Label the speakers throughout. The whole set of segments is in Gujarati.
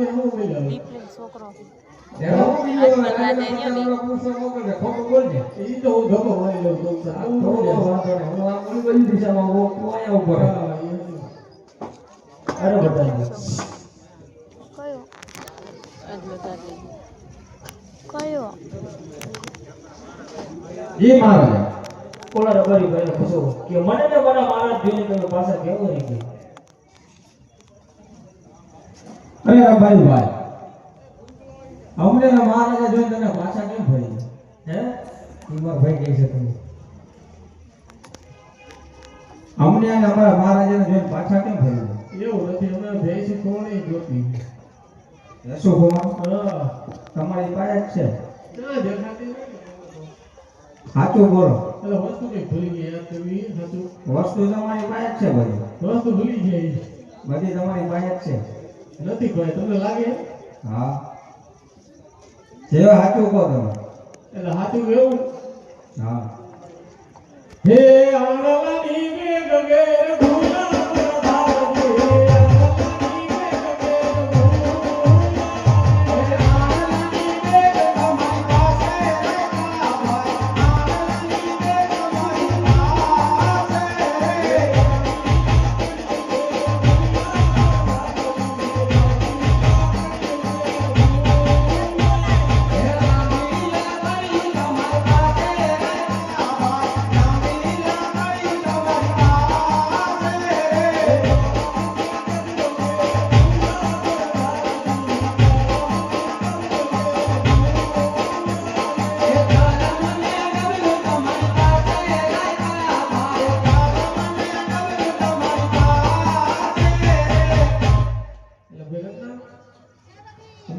Speaker 1: દીપલીન છોકરો
Speaker 2: એનો બીજો રાજેન્દ્રનો પૂછો મોકલ દે ખોટું બોલ ને
Speaker 3: ઈ તો હું ધક્કો મારી લઉં તો
Speaker 2: વાંધો નહીં હું આ ઓલી બધી દિશામાં હું અહીંયા ઉભો રહે અરે બતાવી
Speaker 1: કયો આજલો તારી કયો
Speaker 2: જી મહારાજ
Speaker 4: કોલા રબારી ભાઈને પૂછો કે મને ને મારા મહારાજ જોઈને તમે પાછા કેવો રહી ગઈ
Speaker 2: અરે રબારી ભાઈ અમને મહારાજા જોઈને તને પાછા કેમ ફરી હે ઈમર ભાઈ કહી છે તમે અમને અને અમારા મહારાજાને જોઈને પાછા કેમ ફરી
Speaker 3: એવું નથી અમે ભેંસી કોણી જોતી
Speaker 2: શું બોલો
Speaker 3: હા
Speaker 2: તમારી પાસે જ છે
Speaker 3: ના દેખાતી નહીં
Speaker 2: સાચું બોલો
Speaker 3: એટલે વસ્તુ કઈ ભૂલી ગઈ યાર તમે સાચું
Speaker 2: વસ્તુ તમારી પાસે જ છે બધી
Speaker 3: વસ્તુ ભૂલી ગઈ
Speaker 2: બધી તમારી પાસે જ છે
Speaker 3: નથી ભાઈ તમને લાગે
Speaker 2: હા જે સાચું કહો તમે
Speaker 3: એટલે સાચું કેવું
Speaker 2: હા
Speaker 3: હે આણવાની મેઘ ગેર ભૂલા પ્રભાવજે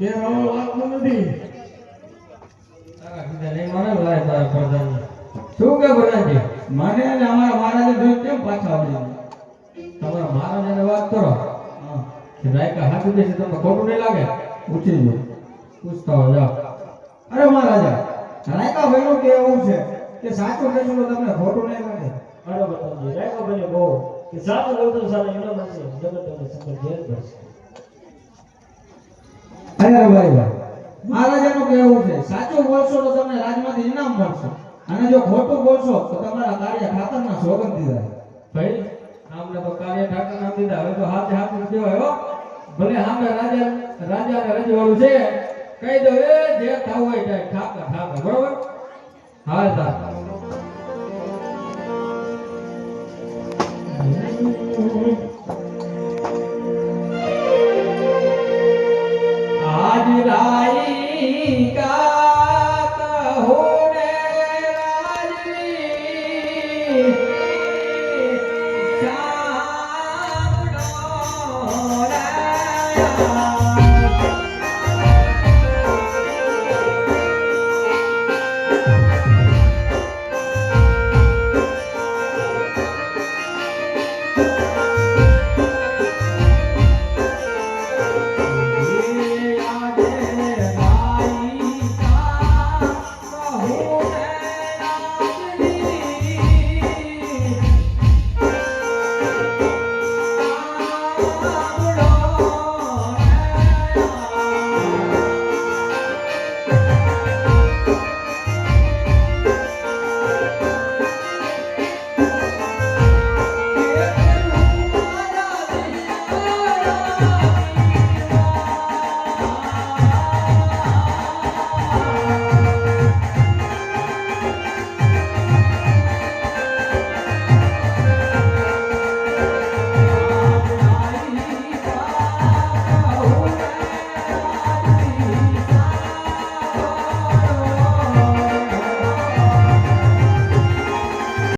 Speaker 3: મેં વાતનું નથી
Speaker 2: તારા સીધા નહીં માને લાય તારા પ્રધાન શું કે પ્રધાનજી મને અને અમારા મહારાજે જોઈ કેમ પાછા આવી તમારા મહારાજાને વાત કરો હા કે રાયકા હાથું દેશે તમને ખોટું નહીં લાગે પૂછી લો પૂછતા હો જાઓ અરે મહારાજા રાયકા ભાઈનું કહેવું છે કે સાચું કહેશું તો તમને ખોટું નહીં લાગે
Speaker 4: અરે બતાવજે રાયકા ભાઈને કહો કે સાચું બોલતો સારા એના માટે જગત તમને સંકટ જેલ પડશે
Speaker 2: અરે ભાઈ મહારાજાનું કહેવું છે સાચું બોલશો તો તમને રાજમાંથી ઇનામ મળશે અને જો ખોટું બોલશો તો તમારા કાર્ય ઠાકરના સોગંદ દીધા ભાઈ આમને તો કાર્ય ઠાકર નામ દીધા હવે તો હાથે હાથ દેવાય હો ભલે સામે રાજાને રજવાડું છે કહી દો એ જે થવું હોય થાય ઠાકર ઠાકર બરોબર હા તા आज राई का हो रे राजनी श्याम